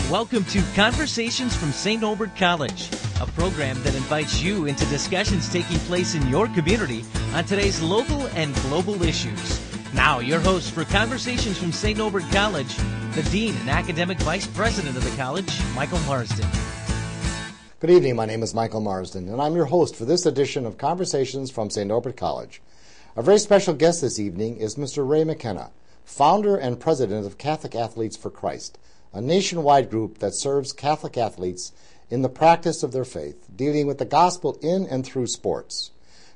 Welcome to Conversations from St. Norbert College, a program that invites you into discussions taking place in your community on today's local and global issues. Now, your host for Conversations from St. Norbert College, the Dean and Academic Vice President of the college, Michael Marsden. Good evening, my name is Michael Marsden, and I'm your host for this edition of Conversations from St. Norbert College. Our very special guest this evening is Mr. Ray McKenna, founder and president of Catholic Athletes for Christ, a nationwide group that serves Catholic athletes in the practice of their faith, dealing with the gospel in and through sports.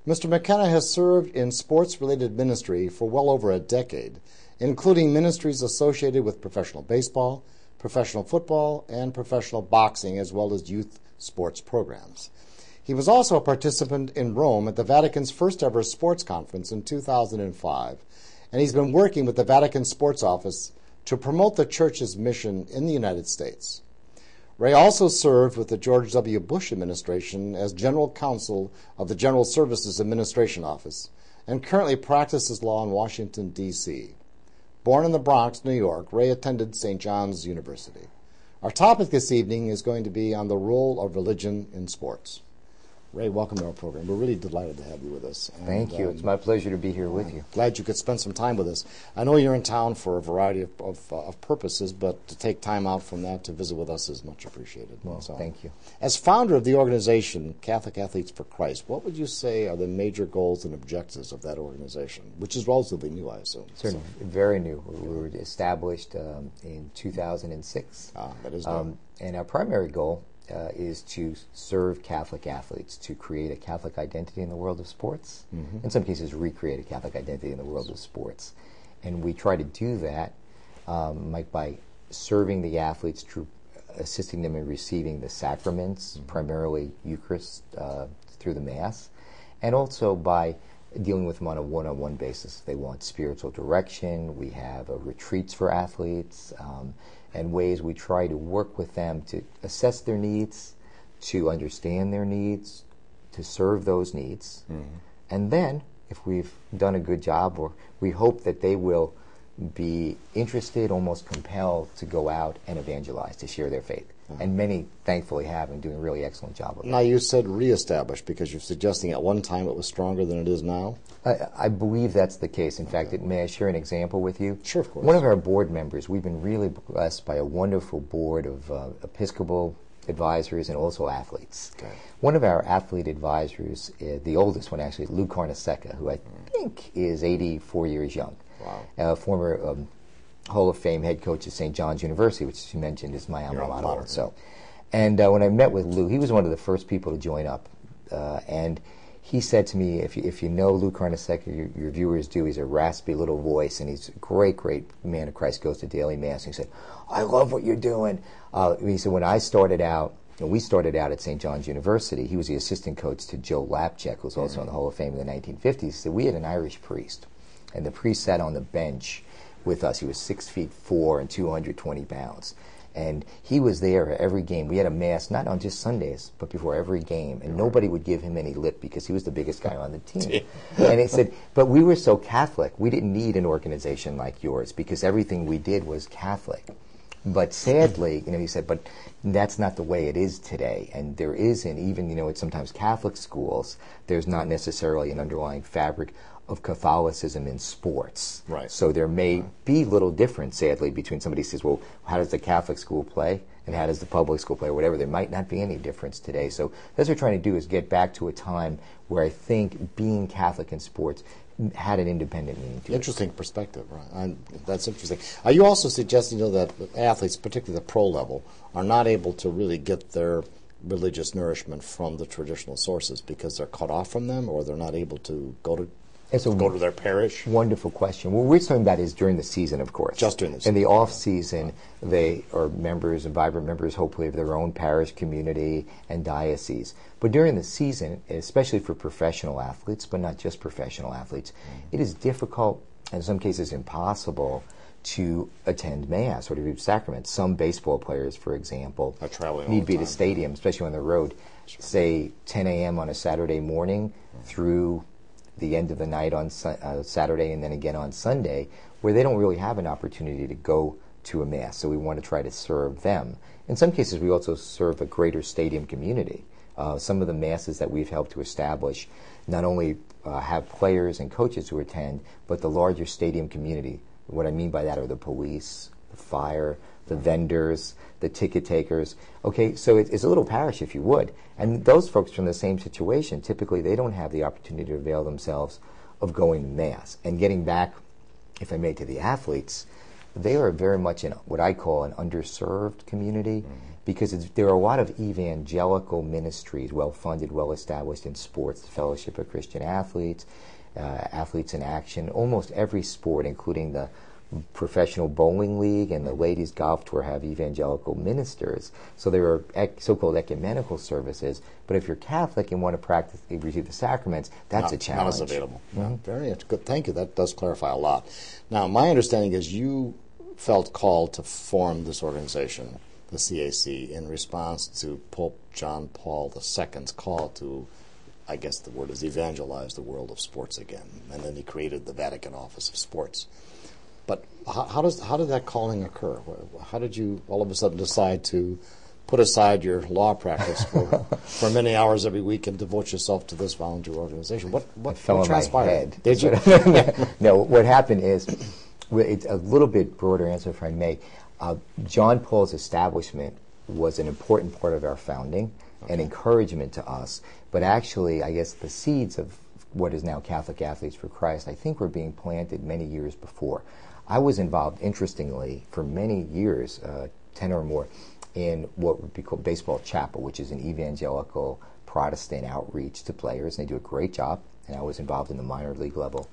Mr. McKenna has served in sports-related ministry for well over a decade, including ministries associated with professional baseball, professional football, and professional boxing, as well as youth sports programs. He was also a participant in Rome at the Vatican's first-ever sports conference in 2005, and he's been working with the Vatican Sports Office to promote the Church's mission in the United States. Ray also served with the George W. Bush administration as General Counsel of the General Services Administration Office and currently practices law in Washington, D.C. Born in the Bronx, New York, Ray attended St. John's University. Our topic this evening is going to be on the role of religion in sports. Ray, welcome to our program. We're really delighted to have you with us. And, thank you. It's my pleasure to be here with you. Glad you could spend some time with us. I know you're in town for a variety of purposes, but to take time out from that to visit with us is much appreciated. Well, so, thank you. As founder of the organization, Catholic Athletes for Christ, what would you say are the major goals and objectives of that organization, which is relatively new, I assume? Certainly, very new. We were established in 2006. That is new. And our primary goal is to serve Catholic athletes, to create a Catholic identity in the world of sports, in some cases recreate a Catholic identity in the world of sports. And we try to do that, Mike, by serving the athletes through assisting them in receiving the sacraments, primarily Eucharist through the Mass, and also by dealing with them on a one-on-one basis. They want spiritual direction. We have retreats for athletes, and ways we try to work with them to assess their needs, to understand their needs, to serve those needs. And then, if we've done a good job, or we hope that they will be interested, almost compelled to go out and evangelize, to share their faith. And many, thankfully, have and doing a really excellent job of it. Now, you said reestablished because you're suggesting at one time it was stronger than it is now? I believe that's the case. In fact, may I share an example with you? Sure, of course. One of our board members, we've been really blessed by a wonderful board of Episcopal advisors and also athletes. Okay. One of our athlete advisors, the oldest one actually, Lou Carnesecca, who I think is 84 years young. Wow. Former Hall of Fame head coach at St. John's University, which, as you mentioned, is my alma mater. So, and when I met with Lou, he was one of the first people to join up, and he said to me, if you know Lou Carnesecca, your viewers do, he's a raspy little voice, and he's a great man of Christ, goes to daily Mass. And he said, I love what you're doing. He said, when I started out, we started out at St. John's University, he was the assistant coach to Joe Lapchek, who was also in the Hall of Fame in the 1950s. He said, we had an Irish priest, and the priest sat on the bench with us. He was 6'4" and 220 pounds. And he was there at every game. We had a Mass, not on just Sundays, but before every game. And nobody would give him any lip because he was the biggest guy on the team. And he said, but we were so Catholic, we didn't need an organization like yours because everything we did was Catholic. But sadly, he said, but that's not the way it is today. And there isn't, even, at sometimes Catholic schools, there's not necessarily an underlying fabric of Catholicism in sports. Right. So there may be little difference, sadly, between somebody who says, well, how does the Catholic school play and how does the public school play or whatever. There might not be any difference today. So that's what we're trying to do, is get back to a time where I think being Catholic in sports had an independent meaning to it. Interesting perspective, right? That's interesting. Are you also suggesting, that athletes, particularly the pro level, are not able to really get their religious nourishment from the traditional sources because they're cut off from them, or they're not able to go to their parish? Wonderful question. What we're talking about is during the season, of course. Just during the season. In the off-season, they are members and vibrant members, hopefully, of their own parish, community, and diocese. But during the season, especially for professional athletes, but not just professional athletes, it is difficult, in some cases impossible, to attend Mass or to do sacraments. Some baseball players, for example, need to be at a stadium, especially on the road, say 10 a.m. on a Saturday morning through the end of the night on Saturday and then again on Sunday, where they don't really have an opportunity to go to a mass. So we want to try to serve them. In some cases, we also serve a greater stadium community. Some of the masses that we've helped to establish not only have players and coaches who attend, but the larger stadium community. What I mean by that are the police, the fire, the vendors, the ticket takers. Okay, so it's a little parish, if you would. And those folks from the same situation, typically they don't have the opportunity to avail themselves of going to Mass. And getting back, if I may, to the athletes, they are very much in what I call an underserved community, because there are a lot of evangelical ministries, well-funded, well-established in sports, the Fellowship of Christian Athletes, Athletes in Action, almost every sport, including the Professional Bowling League and the Ladies Golf Tour, have evangelical ministers. So there are so-called ecumenical services, but if you're Catholic and want to practice, receive the sacraments, that's a challenge. Not as available. Very good. Thank you. That does clarify a lot. Now, my understanding is you felt called to form this organization, the CAC, in response to Pope John Paul II's call to, I guess the word is, evangelize the world of sports again. And then he created the Vatican Office of Sports. But how did that calling occur? How did you all of a sudden decide to put aside your law practice for many hours every week and devote yourself to this volunteer organization? What transpired? Did you? No, what happened is, it's a little bit broader answer, if I may. John Paul's establishment was an important part of our founding and encouragement to us. But actually, I guess the seeds of what is now Catholic Athletes for Christ, I think, were being planted many years before. I was involved, interestingly, for many years, 10 or more, in what would be called Baseball Chapel, which is an evangelical Protestant outreach to players. And they do a great job. And I was involved in the minor league level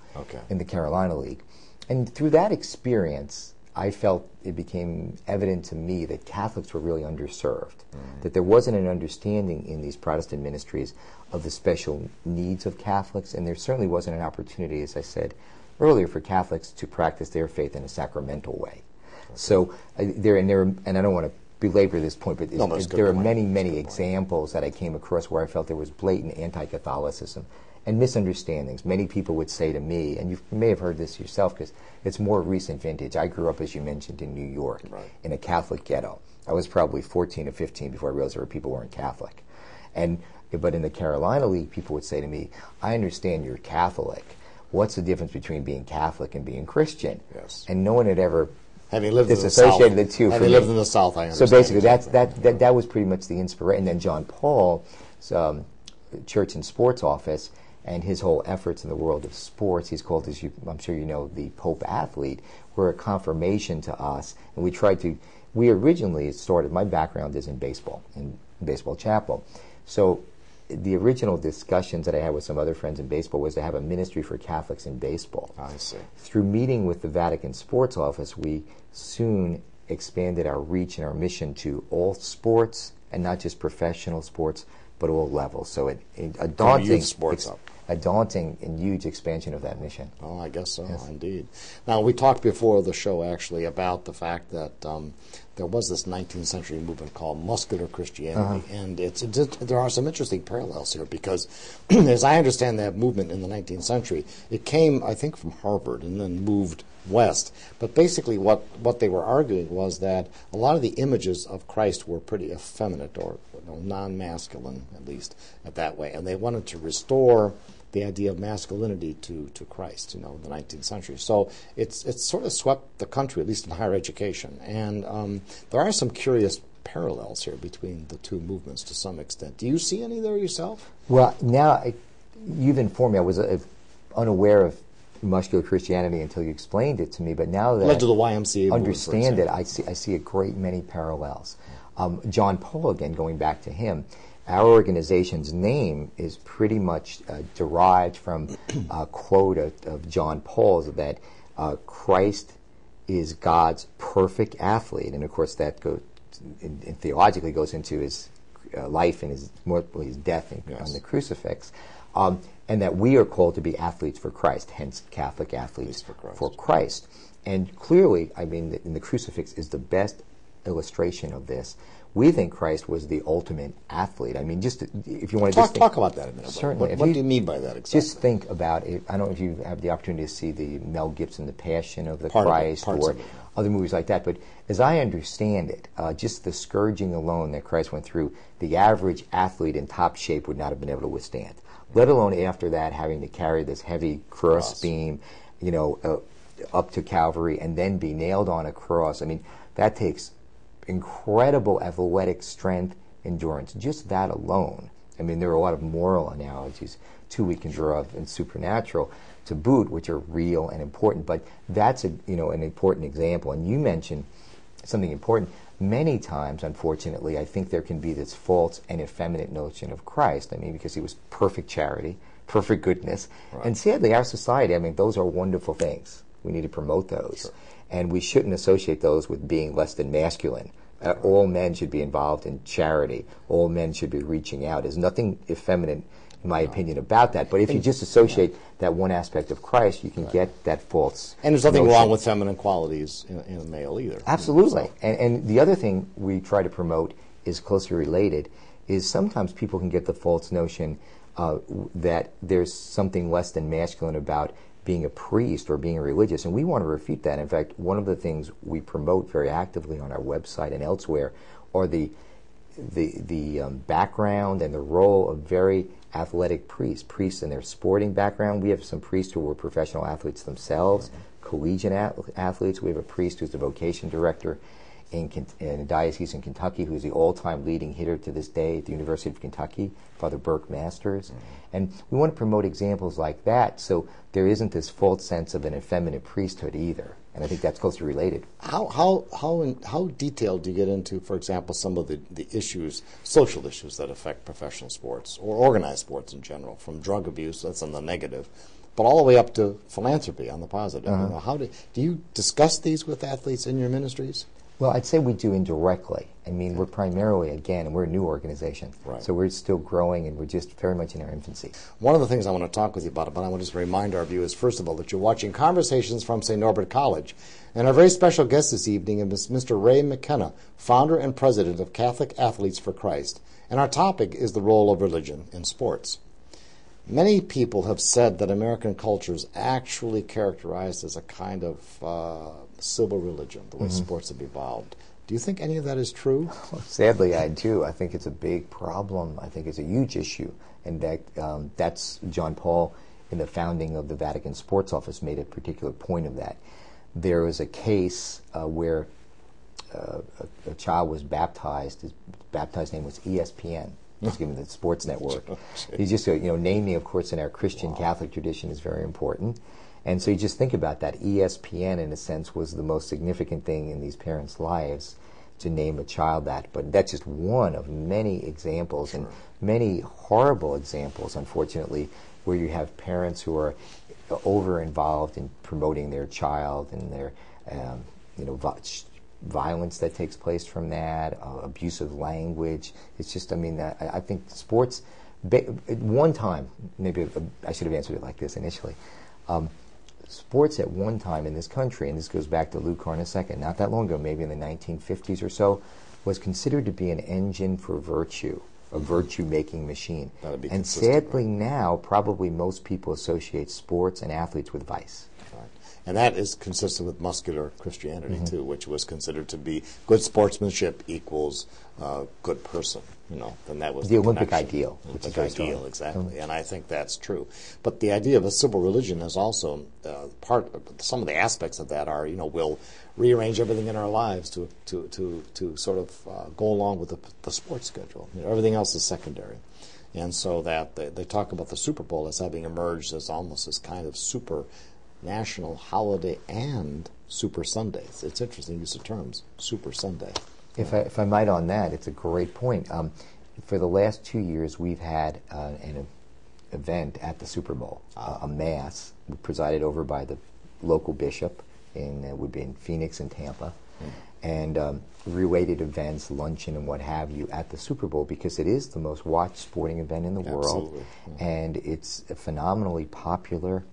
in the Carolina League. And through that experience, I felt it became evident to me that Catholics were really underserved, that there wasn't an understanding in these Protestant ministries of the special needs of Catholics, and there certainly wasn't an opportunity, as I said earlier, for Catholics to practice their faith in a sacramental way. So and I don't want to belabor this point, but there are many examples that I came across where I felt there was blatant anti-Catholicism and misunderstandings. Many people would say to me, and you may have heard this yourself because it's more recent vintage. I grew up, as you mentioned, in New York, in a Catholic ghetto. I was probably 14 or 15 before I realized there were people who weren't Catholic. But in the Carolina League, people would say to me, I understand you're Catholic. What's the difference between being Catholic and being Christian? Yes. And no one had ever disassociated the two. Having lived in the South, I understand. So basically, that was pretty much the inspiration. And then John Paul's Church and Sports Office and his whole efforts in the world of sports, he's called, as I'm sure you know, the Pope Athlete, were a confirmation to us. And we originally started, my background is in baseball chapel. So the original discussions that I had with some other friends in baseball was to have a ministry for Catholics in baseball. I see. Through meeting with the Vatican Sports Office, we soon expanded our reach and our mission to all sports, and not just professional sports, but all levels. So a daunting and huge expansion of that mission. Oh, I guess so, yes. Indeed. Now, we talked before the show, actually, about the fact that there was this 19th century movement called muscular Christianity, and there are some interesting parallels here because, as I understand that movement in the 19th century, it came, I think, from Harvard and then moved west. But basically what they were arguing was that a lot of the images of Christ were pretty effeminate or non-masculine, at least, at that way, and they wanted to restore the idea of masculinity to Christ, in the 19th century. So it's sort of swept the country, at least in higher education. And there are some curious parallels here between the two movements to some extent. Do you see any there yourself? Well, now you've informed me. I was unaware of muscular Christianity until you explained it to me. But now that led to the YMCA understand it, I see a great many parallels. John Paul, again, going back to him, our organization's name is pretty much derived from a quote of John Paul's that Christ is God's perfect athlete. And, of course, that theologically goes into his life and his death on the crucifix. And that we are called to be athletes for Christ, hence Catholic athletes for Christ. And clearly, I mean, the crucifix is the best illustration of this. We think Christ was the ultimate athlete. I mean, just if you want to talk about that a minute. Certainly. What do you mean by that exactly? Just think about it. I don't know if you have the opportunity to see the Mel Gibson, The Passion of the Christ, or other movies like that. But as I understand it, just the scourging alone that Christ went through, the average athlete in top shape would not have been able to withstand. Let alone after that having to carry this heavy cross beam, up to Calvary and then be nailed on a cross. I mean, that takes incredible athletic strength, endurance. Just that alone. I mean, there are a lot of moral analogies too we can draw of and supernatural to boot, which are real and important. But that's an important example. And you mentioned something important. Many times, unfortunately, I think there can be this false and effeminate notion of Christ. I mean, because he was perfect charity, perfect goodness. Right. And sadly, our society, I mean, those are wonderful things. We need to promote those. Sure. And we shouldn't associate those with being less than masculine. All men should be involved in charity. All men should be reaching out. There's nothing effeminate, in my opinion, about that. But if you just associate that one aspect of Christ, you can get that false And there's nothing notion. wrong with feminine qualities in a male either. Absolutely. So. And the other thing we try to promote is closely related, is sometimes people can get the false notion that there's something less than masculine about being a priest or being a religious, and we want to refute that. In fact, one of the things we promote very actively on our website and elsewhere are the background and the role of very athletic priests in their sporting background. We have some priests who were professional athletes themselves, collegiate athletes. We have a priest who's the vocation director in a diocese in Kentucky, who's the all-time leading hitter to this day at the University of Kentucky, Father Burke Masters. And we want to promote examples like that so there isn't this false sense of an effeminate priesthood either. And I think that's closely related. How detailed do you get into, for example, some of the issues, social issues that affect professional sports or organized sports in general, from drug abuse, that's on the negative, but all the way up to philanthropy on the positive? How do you discuss these with athletes in your ministries? Well, I'd say we do indirectly. I mean, we're primarily, again, we're a new organization. Right. So we're still growing, and we're just very much in our infancy. One of the things I want to talk with you about, but I want to just remind our viewers, first of all, that you're watching Conversations from St. Norbert College. And our very special guest this evening is Mr. Ray McKenna, founder and president of Catholic Athletes for Christ. And our topic is the role of religion in sports. Many people have said that American culture is actually characterized as a kind of civil religion, the way sports have evolved. Do you think any of that is true? Well, sadly, I do. I think it's a big problem. I think it's a huge issue. And that's John Paul, in the founding of the Vatican Sports Office, made a particular point of that. There was a case where a child was baptized. His baptized name was ESPN. Just given the sports network. He's just, naming, of course, in our Christian Catholic tradition is very important. And so you just think about that. ESPN, in a sense, was the most significant thing in these parents' lives to name a child that. But that's just one of many examples, and many horrible examples, unfortunately, where you have parents who are over-involved in promoting their child and their, violence that takes place from that, abusive language. It's just, I think sports, at one time, maybe I should have answered it like this initially, sports at one time in this country, and this goes back to Lou Carnesecca, not that long ago, maybe in the 1950s or so, was considered to be an engine for virtue, a virtue-making machine. And sadly now, probably most people associate sports and athletes with vice. And that is consistent with muscular Christianity, too, which was considered to be good sportsmanship equals good person. Then that was the Olympic ideal. Which is ideal, exactly. And I think that's true. But the idea of a civil religion is also some of the aspects of that are, we'll rearrange everything in our lives to sort of go along with the sports schedule. Everything else is secondary. And so that they talk about the Super Bowl as having emerged as almost this kind of super national holiday and Super Sundays. It's interesting use of terms, Super Sunday. If I might on that, it's a great point. For the last 2 years, we've had an event at the Super Bowl, a mass presided over by the local bishop would be in Phoenix and Tampa, and related events, luncheon and what have you at the Super Bowl, because it is the most watched sporting event in the world, and it's phenomenally popular,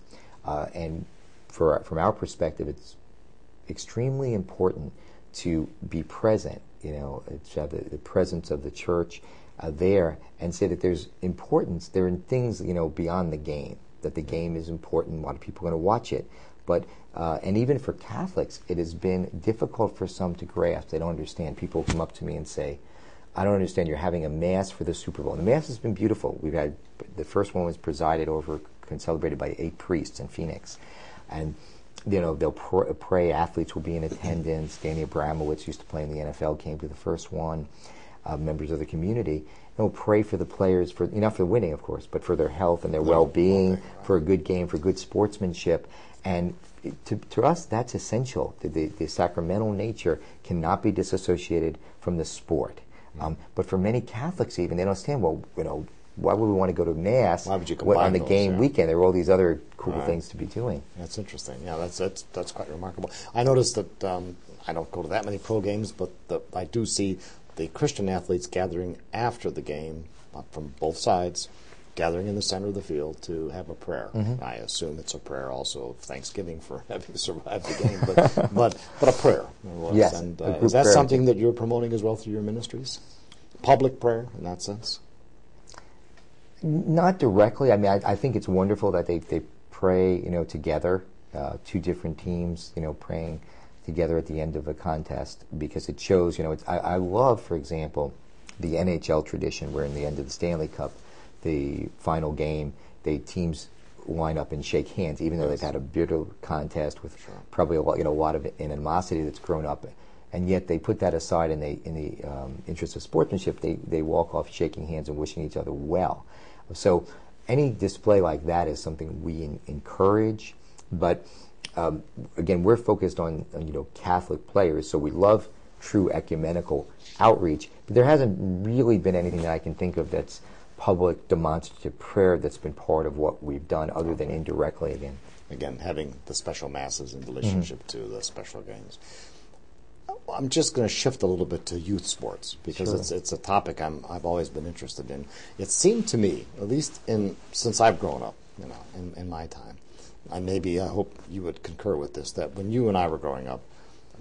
and from our perspective, it's extremely important to be present, to have the presence of the church there, and say that there's importance. There are things, beyond the game, that the game is important. A lot of people are going to watch it. But, and even for Catholics, it has been difficult for some to grasp. They don't understand. People come up to me and say, I don't understand, you're having a Mass for the Super Bowl. And the Mass has been beautiful. We've had, the first one was presided over and celebrated by 8 priests in Phoenix. And they'll pray. Athletes will be in attendance. Danny Abramowitz used to play in the NFL, came to the first one. Members of the community. They'll pray for the players, not for winning, of course, but for their health and their well-being, for a good game, for good sportsmanship. And to us, that's essential. The sacramental nature cannot be disassociated from the sport. But for many Catholics even, they don't understand, why would we want to go to Mass on the game weekend? There are all these other cool things to be doing. That's interesting. Yeah, that's quite remarkable. I noticed that I don't go to that many pro games, but I do see the Christian athletes gathering after the game from both sides, gathering in the center of the field to have a prayer. Mm-hmm. I assume it's a prayer also of thanksgiving for having survived the game, but a prayer. Yes. And is that something that you're promoting as well through your ministries? Public prayer in that sense? Not directly. I mean, I think it's wonderful that they pray, together, 2 different teams, praying together at the end of a contest, because it shows, I love, for example, the NHL tradition where in the end of the Stanley Cup, the final game, teams line up and shake hands, even though they've had a bitter contest with probably a lot of animosity that's grown up, and yet they put that aside and in the interest of sportsmanship, they walk off shaking hands and wishing each other well. So any display like that is something we encourage, but again, we're focused on Catholic players, so we love true ecumenical outreach, but there hasn't really been anything that I can think of that's public demonstrative prayer that's been part of what we've done, other than indirectly again having the special masses in relationship to the special games. I'm just going to shift a little bit to youth sports, because it's a topic I've always been interested in. It seemed to me, at least since I've grown up, in my time, I hope you would concur with this, that when you and I were growing up,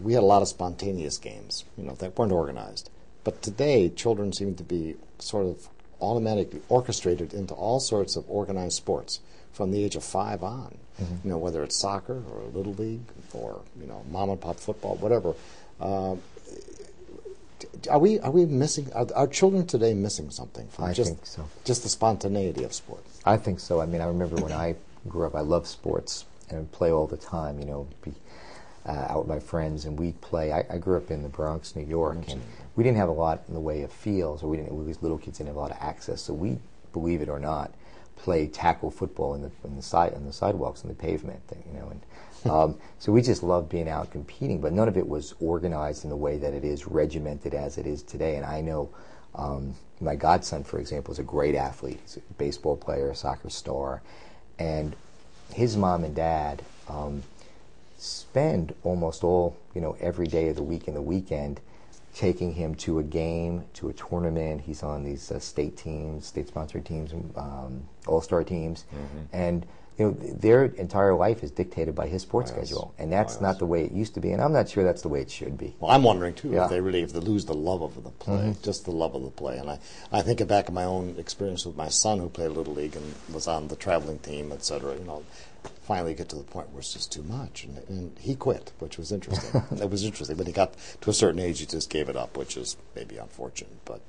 we had a lot of spontaneous games, that weren't organized. But today, children seem to be sort of automatically orchestrated into all sorts of organized sports from the age of 5 on. Mm-hmm. Whether it's soccer or Little League or mom and pop football, whatever. Are we missing? Are children today missing something from think so. Just the spontaneity of sport? I think so. I mean, I remember when I grew up, I loved sports and I'd play all the time. Be out with my friends, and we'd play. I grew up in the Bronx, New York, and we didn't have a lot in the way of fields, or these little kids didn't have a lot of access. So we, believe it or not, play tackle football on the sidewalks and the pavement, and so we just loved being out competing. But none of it was organized in the way that it is regimented as it is today. And I know my godson, for example, is a great athlete. He's a baseball player, a soccer star, and his mom and dad spend almost all, every day of the week and the weekend taking him to a game, to a tournament. He's on these state-sponsored teams, all-star teams, and their entire life is dictated by his sports schedule, and that's not the way it used to be, and I'm not sure that's the way it should be. Well, I'm wondering, too, if they lose the love of the play, just the love of the play. And I think back of my own experience with my son, who played Little League and was on the traveling team, et cetera, finally get to the point where it's just too much. And he quit, which was interesting. It was interesting. But he got to a certain age, he just gave it up, which is maybe unfortunate. But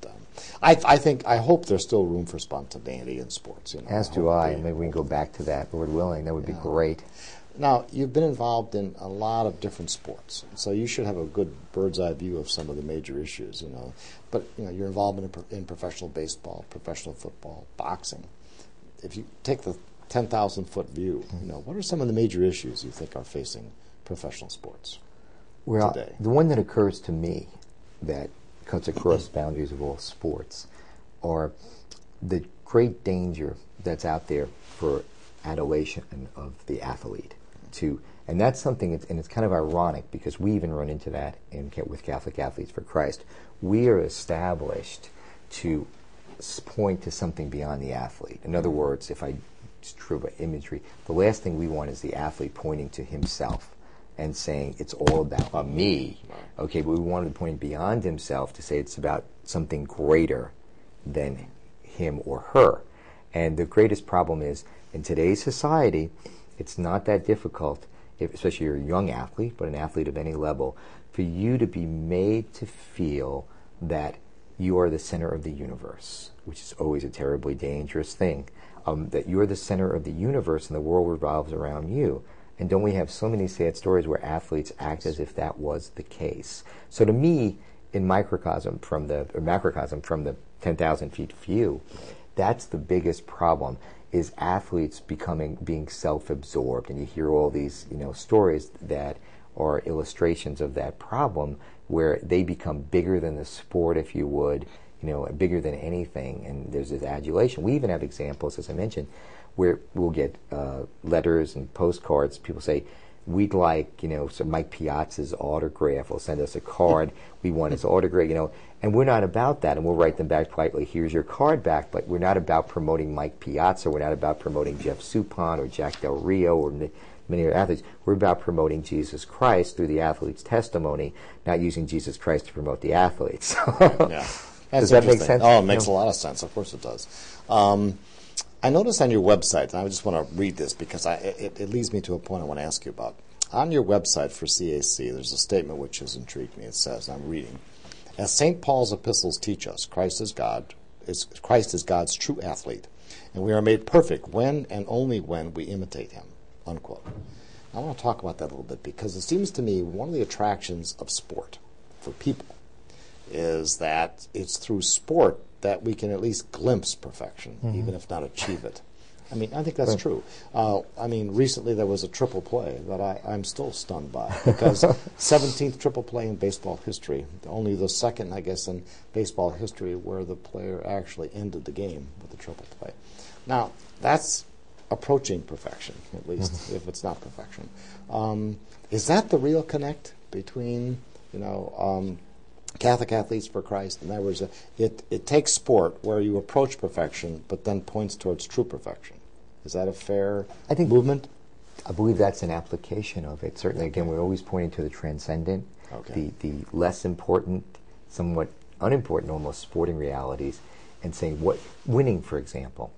I hope there's still room for spontaneity in sports. As do I. Maybe we can go back to that, Lord willing. That would be great. Now, you've been involved in a lot of different sports, so you should have a good bird's-eye view of some of the major issues, But, your involvement in professional baseball, professional football, boxing. If you take the 10,000-foot view, what are some of the major issues you think are facing professional sports today? The one that occurs to me that cuts across boundaries of all sports are the great danger that's out there for adulation of the athlete. And that's something, and it's kind of ironic, because we even run into that with Catholic Athletes for Christ. We are established to point to something beyond the athlete. In other words, it's true by imagery, the last thing we want is the athlete pointing to himself and saying it's all about me. Okay, but we wanted to point beyond himself to say it's about something greater than him or her. And the greatest problem is, in today's society, it's not that difficult, especially if you're a young athlete, but an athlete of any level, for you to be made to feel that you are the center of the universe, which is always a terribly dangerous thing, that you're the center of the universe and the world revolves around you. And don't we have so many sad stories where athletes act as if that was the case? So to me, in macrocosm from the 10,000 feet view, that's the biggest problem, is athletes being self-absorbed. And you hear all these, stories that are illustrations of that problem, where they become bigger than the sport, if you would, bigger than anything. And there's this adulation. We even have examples, as I mentioned, where we'll get letters and postcards. People say, we'd like, so Mike Piazza's autograph. Will send us a card. We want his autograph, and we're not about that. And we'll write them back politely, here's your card back. But we're not about promoting Mike Piazza. We're not about promoting Jeff Suppan or Jack Del Rio or many other athletes. We're about promoting Jesus Christ through the athlete's testimony, not using Jesus Christ to promote the athletes. Yeah. Does that make sense? Oh, it makes a lot of sense. Of course it does. I noticed on your website, and I just want to read this because it leads me to a point I want to ask you about. On your website for CAC, there's a statement which has intrigued me. It says, I'm reading, as St. Paul's epistles teach us, Christ is God's true athlete, and we are made perfect when and only when we imitate him, unquote. I want to talk about that a little bit because it seems to me one of the attractions of sport for people is that it's through sport that we can at least glimpse perfection, even if not achieve it. I mean, I think that's true. Recently there was a triple play that I'm still stunned by because 17th triple play in baseball history, only the second, I guess, in baseball history where the player actually ended the game with a triple play. Now, that's approaching perfection, at least if it's not perfection. Is that the real connect between, Catholic Athletes for Christ? In other words, it takes sport where you approach perfection, but then points towards true perfection. Is that a fair movement? I believe that's an application of it. Certainly, again, we're always pointing to the transcendent, the less important, somewhat unimportant, almost sporting realities, and saying what winning, for example.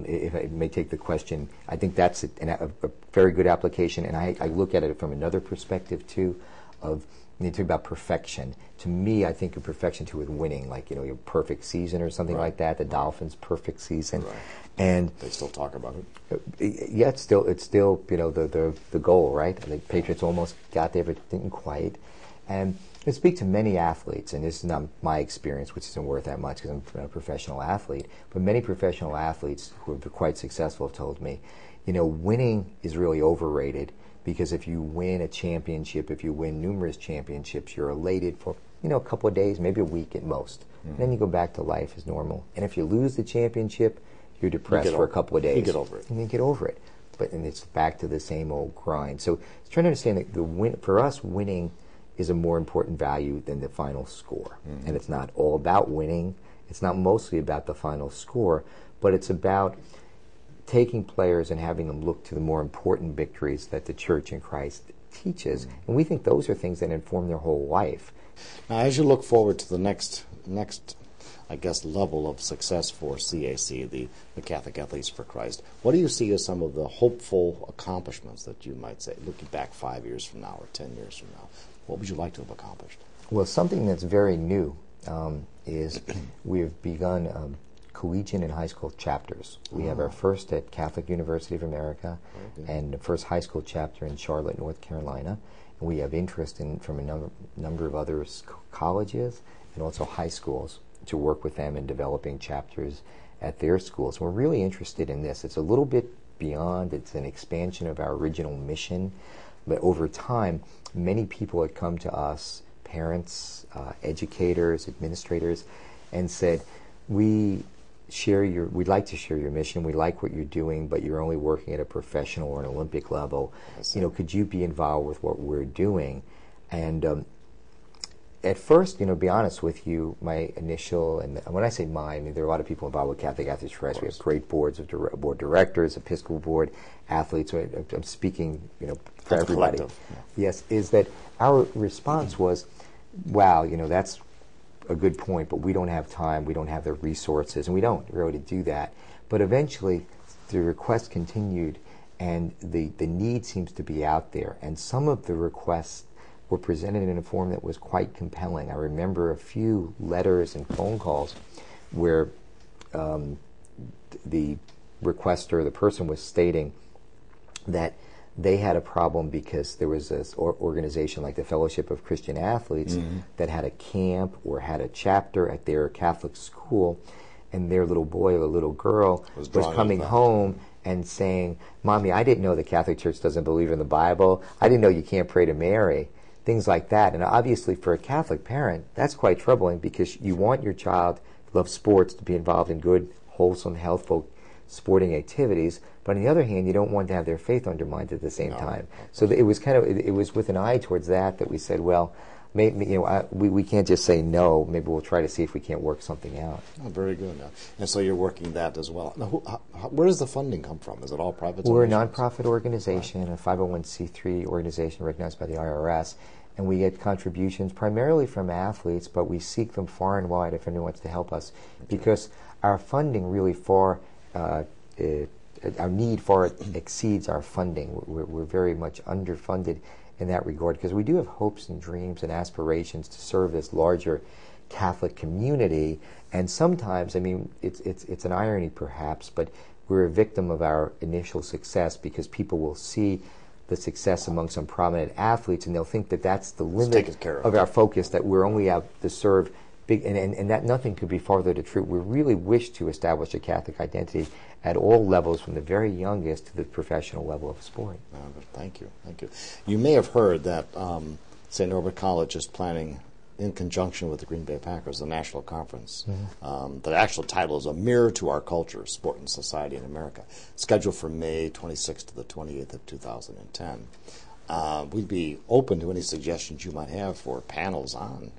If I may take the question, I think that's a very good application, and I look at it from another perspective too, of you talk about perfection. To me, I think of perfection too with winning, like your perfect season or something like that. The Dolphins' perfect season, and they still talk about it. Yeah, it's still the goal, right? I think Patriots almost got there, but didn't quite. And I speak to many athletes, and this is not my experience, which isn't worth that much because I'm a professional athlete. But many professional athletes who are quite successful have told me, winning is really overrated. Because if you win a championship, if you win numerous championships, you're elated for a couple of days, maybe a week at most. And then you go back to life as normal. And if you lose the championship, you're depressed for a couple of days. You get over it. And you get over it. And it's back to the same old grind. So it's trying to understand that for us, winning is a more important value than the final score. And it's not all about winning. It's not mostly about the final score, but it's about taking players and having them look to the more important victories that the Church in Christ teaches. And we think those are things that inform their whole life. Now, as you look forward to the next I guess, level of success for CAC, the Catholic Athletes for Christ, what do you see as some of the hopeful accomplishments that you might say, looking back 5 years from now or 10 years from now? What would you like to have accomplished? Well, something that's very new is we've begun collegiate and high school chapters. We have our first at Catholic University of America and the first high school chapter in Charlotte, North Carolina. And we have interest from a number of other colleges and also high schools to work with them in developing chapters at their schools. We're really interested in this. It's a little bit beyond, it's an expansion of our original mission, but over time, many people had come to us, parents, educators, administrators, and said, we'd like to share your mission. We like what you're doing, but you're only working at a professional or an Olympic level. Could you be involved with what we're doing? And at first, to be honest with you, my initial, and when I say mine, I mean, there are a lot of people involved with Catholic Athletes for Christ. We have great boards of board directors, Episcopal board, athletes. So I'm speaking, for everybody. Yeah. Yes, is that our response was, wow, that's a good point, but we don't have time, we don't have the resources, and we don't really do that. But eventually, the request continued, and the need seems to be out there. And some of the requests were presented in a form that was quite compelling. I remember a few letters and phone calls where the requester, the person, was stating that they had a problem because there was this organization like the Fellowship of Christian Athletes that had a camp or had a chapter at their Catholic school, and their little boy or little girl was coming home and saying, "Mommy, I didn't know the Catholic Church doesn't believe in the Bible. I didn't know you can't pray to Mary." Things like that. And obviously for a Catholic parent, that's quite troubling, because you want your child to love sports, to be involved in good, wholesome, healthful sporting activities, but on the other hand, you don't want to have their faith undermined at the same time. So it was it was with an eye towards that we said, well, maybe, we can't just say no. Maybe we'll try to see if we can't work something out. Oh, very good. And so you're working that as well. Now, where does the funding come from? Is it all private? We're a nonprofit organization, a 501c3 organization recognized by the IRS, and we get contributions primarily from athletes, but we seek them far and wide if anyone wants to help us, because our funding really our need far exceeds our funding. We're very much underfunded in that regard, because we do have hopes and dreams and aspirations to serve this larger Catholic community. And sometimes, I mean, it's an irony perhaps, but we're a victim of our initial success, because people will see the success among some prominent athletes, and they'll think that that's the limit of our focus, that we're only out to serve big, and that nothing could be farther to truth. We really wish to establish a Catholic identity at all levels, from the very youngest to the professional level of sport. Thank you. You may have heard that St. Norbert College is planning, in conjunction with the Green Bay Packers, a national conference. The actual title is A Mirror to Our Culture, Sport and Society in America, scheduled for May 26th to the 28th of 2010. We'd be open to any suggestions you might have for panels on,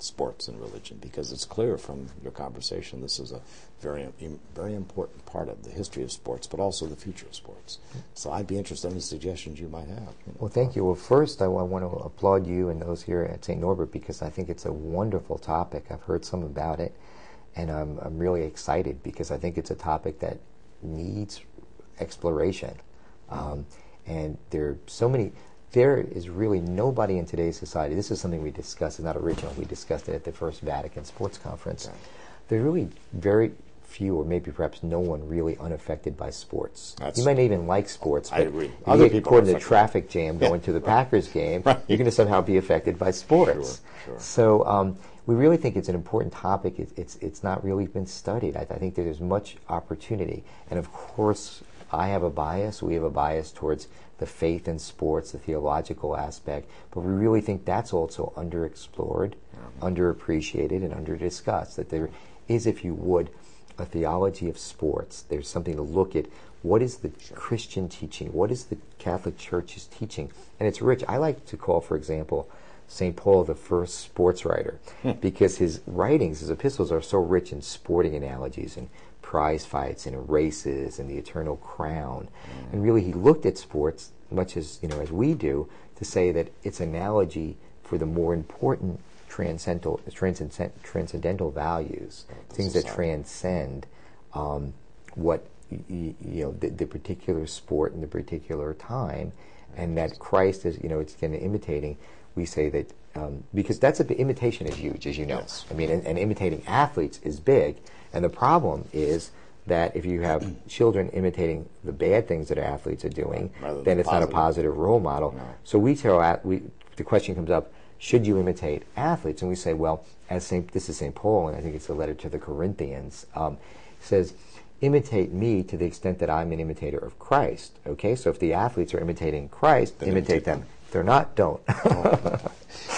sports and religion, because it's clear from your conversation this is a very, very important part of the history of sports, but also the future of sports. So I'd be interested in any suggestions you might have. Well, thank you. Well, first I want to applaud you and those here at St. Norbert, because I think it's a wonderful topic. I've heard some about it, and I'm really excited, because I think it's a topic that needs exploration. And there is really nobody in today's society. This is something we discussed. It's not original. We discussed it at the first Vatican Sports Conference. Okay. There's really very few, or maybe perhaps no one, really unaffected by sports. You might even like sports, but I agree. Other people caught in a traffic jam going to the Packers game, you're going to somehow be affected by sports. Sure. So we really think it's an important topic. It's not really been studied. I think that there's much opportunity. And of course, I have a bias. We have a bias towards the faith in sports, the theological aspect, but we really think that's also underexplored, underappreciated, and underdiscussed, that there is, if you would, a theology of sports. There's something to look at. What is the Christian teaching? What is the Catholic Church's teaching? And it's rich. I like to call, for example, St. Paul the first sports writer, because his writings, his epistles, are so rich in sporting analogies and prize fights and races and the eternal crown. And really he looked at sports, much as as we do, to say that it's analogy for the more important transcendental values, things that transcend what the particular sport in the particular time, and that Christ is it's kind of imitating. We say that because imitation is huge, as you know. Yes. I mean, and imitating athletes is big. And the problem is that if you have children imitating the bad things that athletes are doing, then it's not a positive role model. No. So the question comes up, should you imitate athletes? And we say, well, this is St. Paul, and I think it's a letter to the Corinthians, says, imitate me to the extent that I'm an imitator of Christ. Okay, so if the athletes are imitating Christ, then imitate them. If they're not, don't.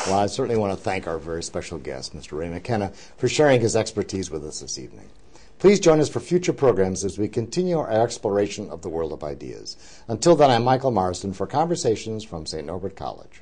Well, I certainly want to thank our very special guest, Mr. Ray McKenna, for sharing his expertise with us this evening. Please join us for future programs as we continue our exploration of the world of ideas. Until then, I'm Michael Marsden for Conversations from St. Norbert College.